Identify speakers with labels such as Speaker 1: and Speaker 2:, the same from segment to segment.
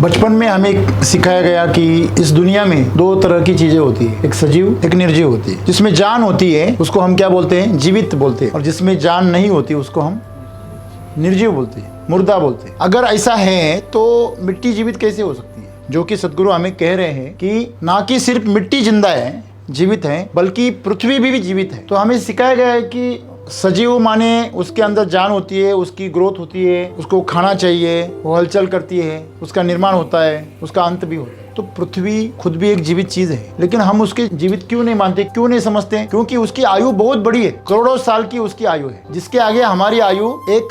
Speaker 1: बचपन में हमें सिखाया गया कि इस दुनिया में दो तरह की चीजें होती है, एक सजीव एक निर्जीव होती है। जिसमें जान होती है उसको हम क्या बोलते हैं? जीवित बोलते हैं। और जिसमें जान नहीं होती उसको हम निर्जीव बोलते हैं, मुर्दा बोलते हैं। अगर ऐसा है तो मिट्टी जीवित कैसे हो सकती है? जो कि सदगुरु हमें कह रहे हैं कि ना कि सिर्फ मिट्टी जिंदा है, जीवित है, बल्कि पृथ्वी भी जीवित है। तो हमें सिखाया गया है कि सजीव माने उसके अंदर जान होती है, उसकी ग्रोथ होती है, उसको खाना चाहिए, वो हलचल करती है, उसका निर्माण होता है, उसका अंत भी होता है। तो पृथ्वी खुद भी एक जीवित चीज है, लेकिन हम उसके जीवित क्यों नहीं मानते, क्यों नहीं समझते? क्योंकि उसकी आयु बहुत बड़ी है, करोड़ों साल की उसकी आयु है, जिसके आगे हमारी आयु एक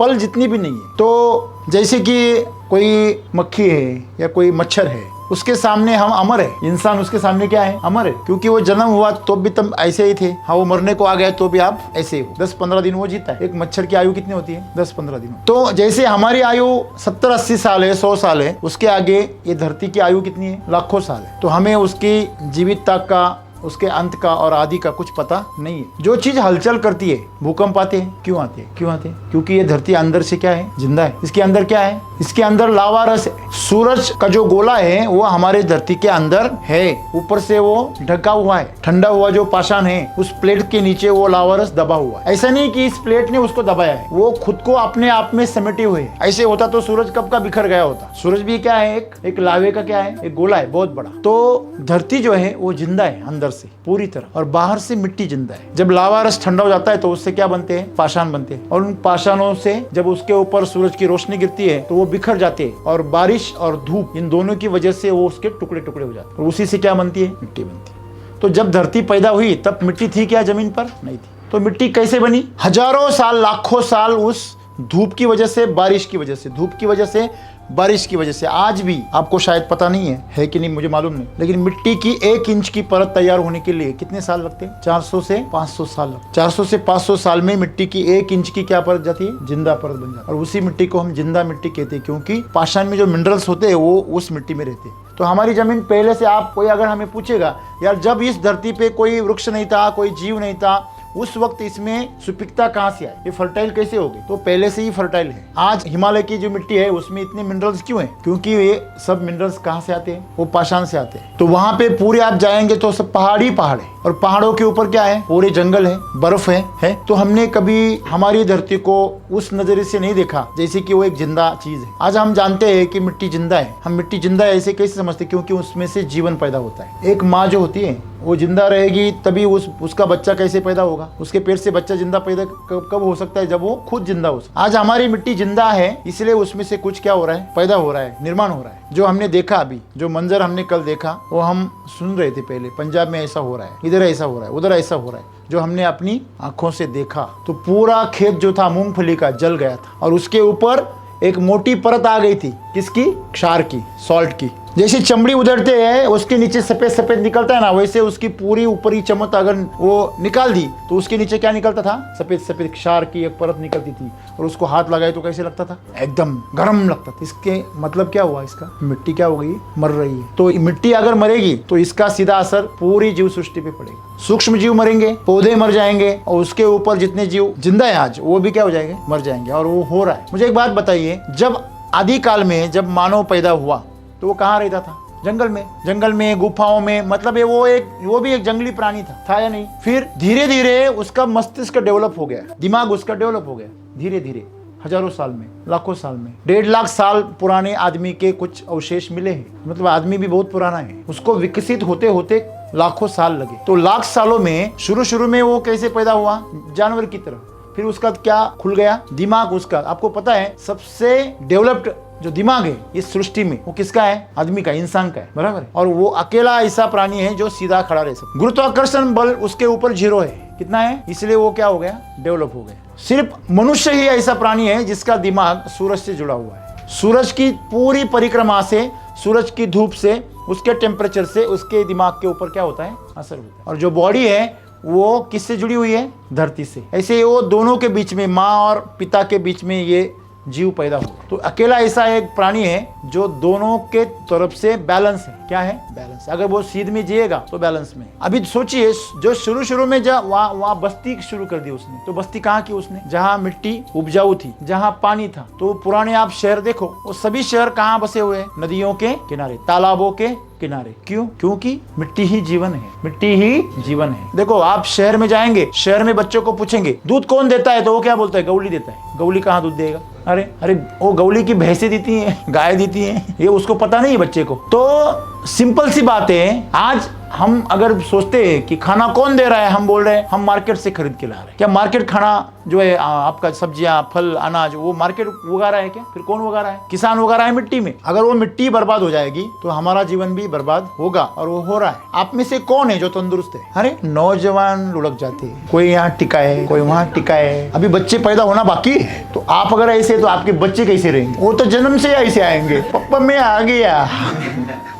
Speaker 1: पल जितनी भी नहीं है। तो जैसे कि कोई मक्खी है या कोई मच्छर है, उसके सामने हम अमर है। इंसान उसके सामने क्या है? अमर है, क्योंकि वो जन्म हुआ तो भी तुम ऐसे ही थे। हाँ, वो मरने को आ गया तो भी आप ऐसे ही हो। 10-15 दिन वो जीता है। एक मच्छर की आयु कितनी होती है? 10-15 दिन। तो जैसे हमारी आयु 70-80 साल है, 100 साल है, उसके आगे ये धरती की आयु कितनी है? लाखों साल है। तो हमें उसकी जीवितता का, उसके अंत का और आदि का कुछ पता नहीं है। जो चीज हलचल करती है, भूकंप आते हैं, क्यों आते हैं? क्यों आते हैं? क्योंकि ये धरती अंदर से क्या है? जिंदा है। इसके अंदर क्या है? इसके अंदर लावा रस है। सूरज का जो गोला है वो हमारे धरती के अंदर है, ऊपर से वो ढका हुआ है। ठंडा हुआ जो पाषाण है, उस प्लेट के नीचे वो लावा रस दबा हुआ है। ऐसा नहीं कि इस प्लेट ने उसको दबाया है, वो खुद को अपने आप में समेटे हुए है। ऐसे होता तो सूरज कब का बिखर गया होता। सूरज भी क्या है? एक लावे का क्या है? एक गोला है, बहुत बड़ा। तो धरती जो है वो जिंदा है अंदर से पूरी तरह, और बाहर से मिट्टी जिंदा है। जब लावा रस ठंडा हो जाता है तो उससे क्या बनते हैं? पाषाण बनते हैं। और उन पाषाणों से जब उसके ऊपर सूरज की रोशनी गिरती है तो वो बिखर जाते हैं, और बारिश और धूप इन दोनों की वजह से वो उसके टुकड़े टुकड़े हो जाते हैं, और उसी से क्या बनती है? मिट्टी बनती है। तो जब धरती पैदा हुई तब मिट्टी थी क्या जमीन पर? नहीं थी। तो मिट्टी कैसे बनी? हजारों साल, लाखों साल उस धूप की वजह से, बारिश की वजह से, धूप की वजह से, बारिश की वजह से। आज भी आपको शायद पता नहीं है कि नहीं, मुझे मालूम नहीं, लेकिन मिट्टी की 1 इंच की परत तैयार होने के लिए कितने साल लगते हैं? 400 से 500 साल लगते। 400 से 500 साल में मिट्टी की 1 इंच की क्या परत जाती है? जिंदा परत बन जाती है। और उसी मिट्टी को हम जिंदा मिट्टी कहते हैं, क्योंकि पाषाण में जो मिनरल्स होते हैं वो उस मिट्टी में रहते हैं। तो हमारी जमीन पहले से, आप कोई अगर हमें पूछेगा यार जब इस धरती पे कोई वृक्ष नहीं था, कोई जीव नहीं था, उस वक्त इसमें सुपिकता कहां से आई? ये फर्टाइल कैसे होगी? तो पहले से ही फर्टाइल है। आज हिमालय की जो मिट्टी है उसमें इतने मिनरल्स क्यों हैं? क्योंकि ये सब मिनरल्स कहां से आते हैं? वो पाषाण से आते हैं। तो वहां पे पूरे आप जाएंगे तो सब पहाड़ ही पहाड़ है, और पहाड़ों के ऊपर क्या है? पूरे जंगल है, बर्फ है। तो हमने कभी हमारी धरती को उस नजरिए से नहीं देखा जैसे कि वो एक जिंदा चीज है। आज हम जानते हैं कि मिट्टी जिंदा है। हम मिट्टी जिंदा है ऐसे कैसे समझते? क्योंकि उसमें से जीवन पैदा होता है। एक माँ जो होती है वो जिंदा रहेगी तभी उसका बच्चा कैसे पैदा होगा? उसके पेट से बच्चा जिंदा पैदा कब हो सकता है? जब वो खुद जिंदा हो सकता है। आज हमारी मिट्टी जिंदा है, इसलिए उसमें से कुछ क्या हो रहा है? पैदा हो रहा है, निर्माण हो रहा है। जो हमने देखा अभी, जो मंजर हमने कल देखा, वो हम सुन रहे थे पहले। पंजाब में ऐसा हो रहा है, इधर ऐसा हो रहा है, उधर ऐसा हो रहा है, जो हमने अपनी आंखों से देखा। तो पूरा खेत जो था मूंगफली का जल गया था, और उसके ऊपर एक मोटी परत आ गई थी। किसकी? क्षार की, सॉल्ट की। जैसे चमड़ी उधरते हैं उसके नीचे सफेद सफेद निकलता है ना, वैसे उसकी पूरी ऊपरी चमक अगर वो निकाल दी तो उसके नीचे क्या निकलता था? सफेद सफेद क्षार की एक परत निकलती थी। और उसको हाथ लगाए तो कैसे लगता था? एकदम गर्म लगता था। इसके मतलब क्या हुआ? इसका मिट्टी क्या हो गई? मर रही है। तो मिट्टी अगर मरेगी तो इसका सीधा असर पूरी जीव सृष्टि पे पड़ेगा। सूक्ष्म जीव मरेंगे, पौधे मर जाएंगे, और उसके ऊपर जितने जीव जिंदा है आज वो भी क्या हो जाएंगे? मर जाएंगे। और वो हो रहा है। मुझे एक बात बताइए, जब आदिकाल में जब मानव पैदा हुआ तो वो कहाँ रहता था? जंगल में, गुफाओं में। मतलब वो भी एक जंगली प्राणी था या नहीं? फिर धीरे धीरे उसका मस्तिष्क डेवलप हो गया, दिमाग उसका डेवलप हो गया धीरे धीरे, हजारों साल में, लाखों साल में। 1.5 लाख साल पुराने आदमी के कुछ अवशेष मिले हैं। मतलब आदमी भी बहुत पुराना है। उसको विकसित होते होते लाखों साल लगे। तो लाख सालों में शुरू में वो कैसे पैदा हुआ? जानवर की तरह। फिर उसका क्या खुल गया? दिमाग उसका। आपको पता है सबसे डेवलप्ड जो दिमाग है इस सृष्टि में वो किसका है? आदमी का, इंसान का है, बराबर है। और वो अकेला ऐसा प्राणी है जो सीधा खड़ा रह सकता। गुरुत्वाकर्षण बल उसके ऊपर 0 है। कितना है? इसलिए वो क्या हो गया? डेवलप हो गया। सिर्फ मनुष्य ही ऐसा प्राणी है जिसका दिमाग सूरज से जुड़ा हुआ है। सूरज की पूरी परिक्रमा से, सूरज की धूप से, उसके टेम्परेचर से उसके दिमाग के ऊपर क्या होता है? असर होता है। और जो बॉडी है वो किससे जुड़ी हुई है? धरती से। ऐसे वो दोनों के बीच में, माँ और पिता के बीच में ये जीव पैदा होगा। तो अकेला ऐसा एक प्राणी है जो दोनों के तरफ से बैलेंस है। क्या है? बैलेंस। अगर वो सीध में जिएगा तो बैलेंस में। अभी सोचिए, जो शुरू में वहाँ बस्ती शुरू कर दी उसने, तो बस्ती कहाँ की उसने? जहाँ मिट्टी उपजाऊ थी, जहाँ पानी था। तो पुराने आप शहर देखो, वो सभी शहर कहाँ बसे हुए हैं? नदियों के किनारे, तालाबों के किनारे। क्यों? क्योंकि मिट्टी ही जीवन है, मिट्टी ही जीवन है। देखो, आप शहर में जाएंगे, शहर में बच्चों को पूछेंगे दूध कौन देता है, तो वो क्या बोलता है? गौली देता है। गौली कहाँ दूध देगा? अरे वो गौली की भैंसें देती हैं, गाय देती हैं, ये उसको पता नहीं है बच्चे को। तो सिंपल सी बात है, आज हम अगर सोचते हैं कि खाना कौन दे रहा है, हम बोल रहे हैं हम मार्केट से खरीद के ला रहे हैं। क्या मार्केट खाना जो है आपका सब्जियां, फल, अनाज, वो मार्केट उगा रहा है क्या? फिर कौन उगा रहा है? किसान उगा रहा है मिट्टी में। अगर वो मिट्टी बर्बाद हो जाएगी तो हमारा जीवन भी बर्बाद होगा, और वो हो रहा है। आप में से कौन है जो तंदुरुस्त है? अरे नौजवान लुढ़क जाते हैं, कोई यहाँ टिका है, कोई वहाँ टिका है। अभी बच्चे पैदा होना बाकी है। तो आप अगर ऐसे, तो आपके बच्चे कैसे रहेंगे? वो तो जन्म से ऐसे आएंगे, पप्पा मैं आ गया।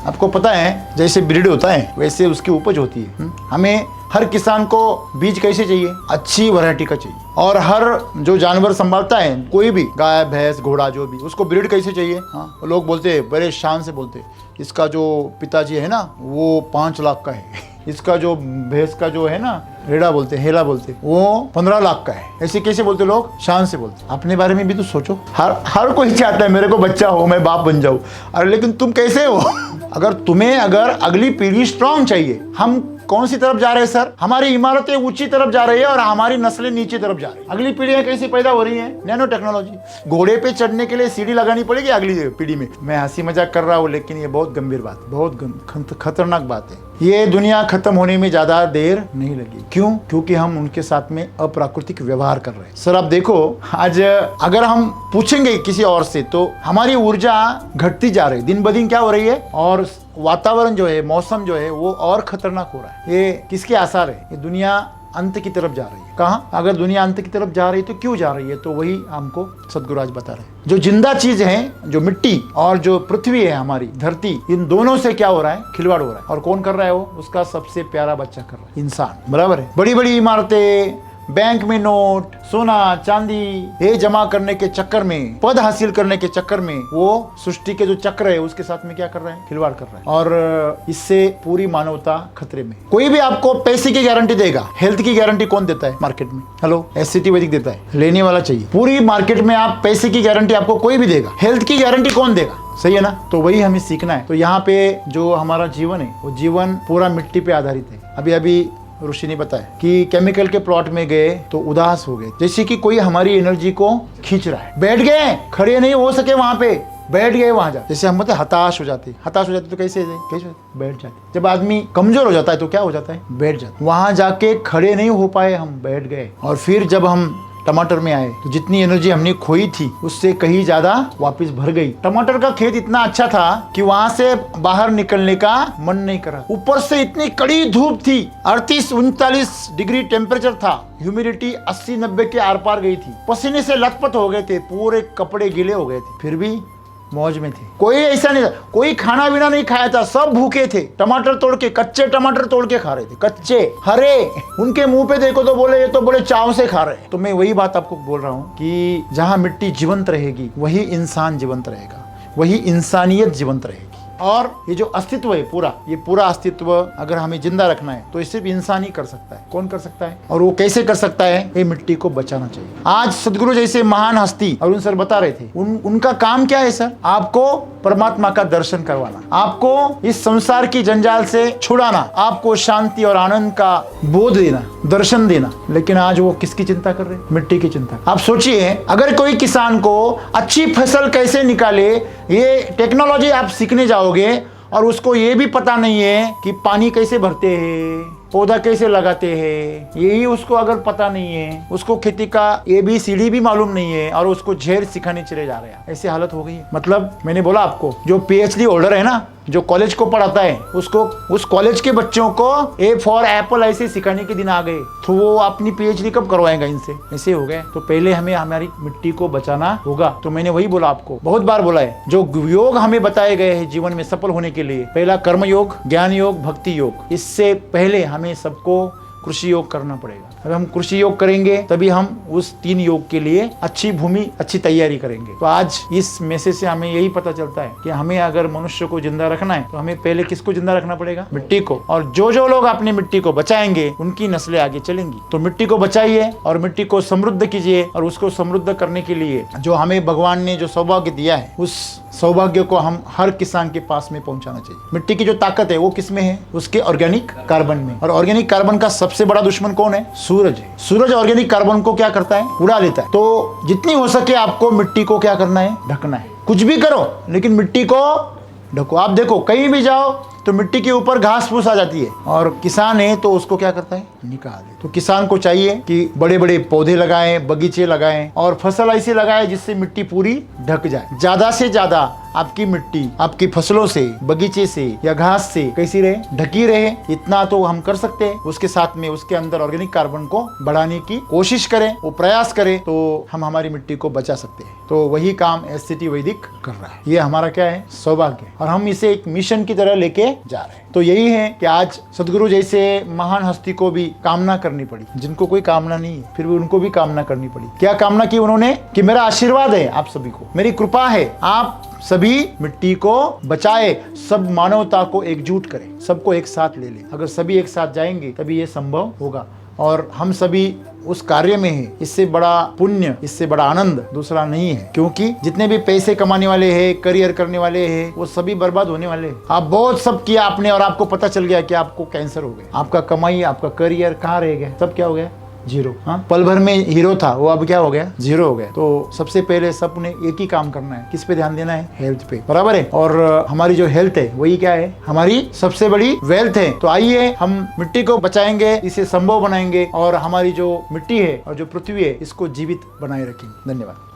Speaker 1: आपको पता है, जैसे ब्रीड होता है वैसे उसकी उपज होती है। हमें हर किसान को बीज कैसे चाहिए? अच्छी वैरायटी का चाहिए। और हर जो जानवर संभालता है, कोई भी गाय, भैंस, घोड़ा, जो भी, उसको ब्रीड कैसे चाहिए? हाँ, लोग बोलते हैं, बड़े शान से बोलते हैं, इसका जो पिताजी है ना वो 5 लाख का है, इसका जो भैंस का जो है ना हेड़ा बोलते, वो 15 लाख का है। ऐसे कैसे बोलते लोग? शान से बोलते। अपने बारे में भी तो सोचो। हर कोई चाहता है मेरे को बच्चा हो, मैं बाप बन जाऊं। अरे लेकिन तुम कैसे हो? अगर अगली पीढ़ी स्ट्रांग चाहिए, हम कौन सी तरफ जा रहे हैं सर? हमारी इमारतें ऊंची तरफ जा रही है और हमारी नस्लें नीचे तरफ जा रही है। अगली पीढ़ियां कैसे पैदा हो रही है? Nano technology. घोड़े पे चढ़ने के लिए सीढ़ी लगानी पड़ेगी अगली पीढ़ी में। मैं हंसी मजाक कर रहा हूँ, लेकिन ये बहुत गंभीर बात, बहुत खतरनाक बात है। ये दुनिया खत्म होने में ज्यादा देर नहीं लगी। क्यों? क्योंकि हम उनके साथ में अप्राकृतिक व्यवहार कर रहे हैं। सर आप देखो, आज अगर हम पूछेंगे किसी और से, तो हमारी ऊर्जा घटती जा रही है, दिन ब दिन क्या हो रही है, और वातावरण जो है, मौसम जो है, वो और खतरनाक हो रहा है। ये किसके आसार है? ये दुनिया अंत की तरफ जा रही है। कहाँ? अगर दुनिया अंत की तरफ जा रही है तो क्यों जा रही है? तो वही हमको सद्गुरु आज बता रहे हैं। जो जिंदा चीज है, जो मिट्टी और जो पृथ्वी है, हमारी धरती, इन दोनों से क्या हो रहा है? खिलवाड़ हो रहा है। और कौन कर रहा है? वो उसका सबसे प्यारा बच्चा कर रहा है, इंसान। बराबर है। बड़ी बड़ी इमारतें, बैंक में नोट, सोना, चांदी, ये जमा करने के चक्कर में, पद हासिल करने के चक्कर में, वो सृष्टि के जो चक्र है उसके साथ में क्या कर रहे हैं? खिलवाड़ कर रहे हैं। और इससे पूरी मानवता खतरे में। कोई भी आपको पैसे की गारंटी देगा, हेल्थ की गारंटी कौन देता है मार्केट में? हेलो, एससीटी वैदिक देता है, लेने वाला चाहिए। पूरी मार्केट में आप पैसे की गारंटी आपको कोई भी देगा, हेल्थ की गारंटी कौन देगा? सही है ना? तो वही हमें सीखना है। तो यहाँ पे जो हमारा जीवन है, वो जीवन पूरा मिट्टी पे आधारित है। अभी ऋषि ने बताया कि केमिकल के प्लॉट में गए तो उदास हो गए, जैसे कि कोई हमारी एनर्जी को खींच रहा है। बैठ गए, खड़े नहीं हो सके, वहां पे बैठ गए। वहां जा, जैसे हम बोलते हताश हो जाते तो कैसे बैठ जाते। जब आदमी कमजोर हो जाता है तो क्या हो जाता है? बैठ जाता। वहां जाके खड़े नहीं हो पाए, हम बैठ गए। और फिर जब हम टमाटर में आए तो जितनी एनर्जी हमने खोई थी उससे कहीं ज्यादा वापस भर गई। टमाटर का खेत इतना अच्छा था कि वहां से बाहर निकलने का मन नहीं करा। ऊपर से इतनी कड़ी धूप थी, 38-39 डिग्री टेम्परेचर था, ह्यूमिडिटी 80-90 के आर पार गई थी, पसीने से लथपथ हो गए थे, पूरे कपड़े गीले हो गए थे, फिर भी मौज में थे। कोई ऐसा नहीं था, कोई खाना बिना नहीं खाया था, सब भूखे थे। टमाटर तोड़ के, कच्चे टमाटर तोड़ के खा रहे थे, कच्चे, हरे। उनके मुंह पे देखो तो बोले ये तो बड़े चाव से खा रहे हैं। तो मैं वही बात आपको बोल रहा हूँ कि जहाँ मिट्टी जीवंत रहेगी वही इंसान जीवंत रहेगा, वही इंसानियत जीवंत रहेगी। और ये जो अस्तित्व है पूरा, ये पूरा अस्तित्व अगर हमें जिंदा रखना है तो ये सिर्फ इंसान ही कर सकता है। कौन कर सकता है? और वो कैसे कर सकता है? ये मिट्टी को बचाना चाहिए। आज सदगुरु जैसे महान हस्ती अरुण सर बता रहे थे, उनका काम क्या है सर? आपको परमात्मा का दर्शन करवाना, आपको इस संसार की जंजाल से छुड़ाना, आपको शांति और आनंद का बोध देना, दर्शन देना। लेकिन आज वो किसकी चिंता कर रहे हैं? मिट्टी की चिंता। आप सोचिए, अगर कोई किसान को अच्छी फसल कैसे निकाले, ये टेक्नोलॉजी आप सीखने जाओगे और उसको ये भी पता नहीं है कि पानी कैसे भरते हैं, पौधा कैसे लगाते हैं, यही उसको अगर पता नहीं है, उसको खेती का ABCD भी मालूम नहीं है, और उसको झेर सिखाने चले जा रहे हैं, ऐसी हालत हो गई है। मतलब मैंने बोला आपको, जो PhD होल्डर है ना, जो कॉलेज को पढ़ाता है, उसको उस कॉलेज के बच्चों को A फॉर एप्पल ऐसे सिखाने के दिन आ गए, तो वो अपनी PhD कब करवाएगा इनसे? ऐसे हो गए। तो पहले हमें हमारी मिट्टी को बचाना होगा। तो मैंने वही बोला आपको, बहुत बार बोला है, जो योग हमें बताए गए हैं जीवन में सफल होने के लिए, पहला कर्म योग, ज्ञान योग, भक्ति योग। इससे पहले हमें सबको कृषि योग करना पड़ेगा। अगर हम कृषि योग करेंगे तभी हम उस 3 योग के लिए अच्छी भूमि, अच्छी तैयारी करेंगे। तो आज इस मैसेज से हमें यही पता चलता है कि हमें अगर मनुष्य को जिंदा रखना है तो हमें पहले किसको जिंदा रखना पड़ेगा? मिट्टी को। और जो जो लोग अपनी मिट्टी को बचाएंगे उनकी नस्लें आगे चलेंगी। तो मिट्टी को बचाइए और मिट्टी को समृद्ध कीजिए, और उसको समृद्ध करने के लिए जो हमें भगवान ने जो सौभाग्य दिया है, उस सौभाग्य को हम हर किसान के पास में पहुंचाना चाहिए। मिट्टी की जो ताकत है वो किसमें है? उसके ऑर्गेनिक कार्बन में। और ऑर्गेनिक कार्बन का सबसे बड़ा दुश्मन कौन है? सूरज है। सूरज ऑर्गेनिक कार्बन को क्या करता है? उड़ा लेता है। तो जितनी हो सके आपको मिट्टी को क्या करना है? ढकना है। कुछ भी करो लेकिन मिट्टी को ढको। आप देखो कहीं भी जाओ तो मिट्टी के ऊपर घास फूस आ जाती है, और किसान है तो उसको क्या करता है? निकाल दे। तो किसान को चाहिए कि बड़े बड़े पौधे लगाएं, बगीचे लगाएं, और फसल ऐसी लगाएं जिससे मिट्टी पूरी ढक जाए। ज्यादा से ज्यादा आपकी मिट्टी आपकी फसलों से, बगीचे से या घास से कैसी रहे? ढकी रहे। इतना तो हम कर सकते हैं। उसके साथ में उसके अंदर ऑर्गेनिक कार्बन को बढ़ाने की कोशिश करें, वो प्रयास करें, तो हम हमारी मिट्टी को बचा सकते हैं। तो वही काम एससीटी वैदिक कर रहा है। ये हमारा क्या है? सौभाग्य है, और हम इसे एक मिशन की तरह लेके जा रहे हैं। तो यही है कि आज सदगुरु जैसे महान हस्ती को भी कामना करनी पड़ी, जिनको कोई कामना नहीं है फिर भी उनको भी कामना करनी पड़ी। क्या कामना की उन्होंने? कि मेरा आशीर्वाद है आप सभी को, मेरी कृपा है, आप सभी मिट्टी को बचाए, सब मानवता को एकजुट करें, सबको एक साथ ले लें। अगर सभी एक साथ जाएंगे तभी ये संभव होगा, और हम सभी उस कार्य में हैं। इससे बड़ा पुण्य, इससे बड़ा आनंद दूसरा नहीं है। क्योंकि जितने भी पैसे कमाने वाले हैं, करियर करने वाले हैं, वो सभी बर्बाद होने वाले हैं। आप बहुत सब किया आपने, और आपको पता चल गया कि आपको कैंसर हो गया। आपका कमाई, आपका करियर कहाँ रह गया? सब क्या हो गया? जीरो। हाँ, पल भर में हीरो था वो अब क्या हो गया? जीरो हो गया। तो सबसे पहले सबने एक ही काम करना है। किस पे ध्यान देना है? हेल्थ पे। बराबर है। और हमारी जो हेल्थ है वही क्या है? हमारी सबसे बड़ी वेल्थ है। तो आइए हम मिट्टी को बचाएंगे, इसे संभव बनाएंगे, और हमारी जो मिट्टी है और जो पृथ्वी है इसको जीवित बनाए रखेंगे। धन्यवाद।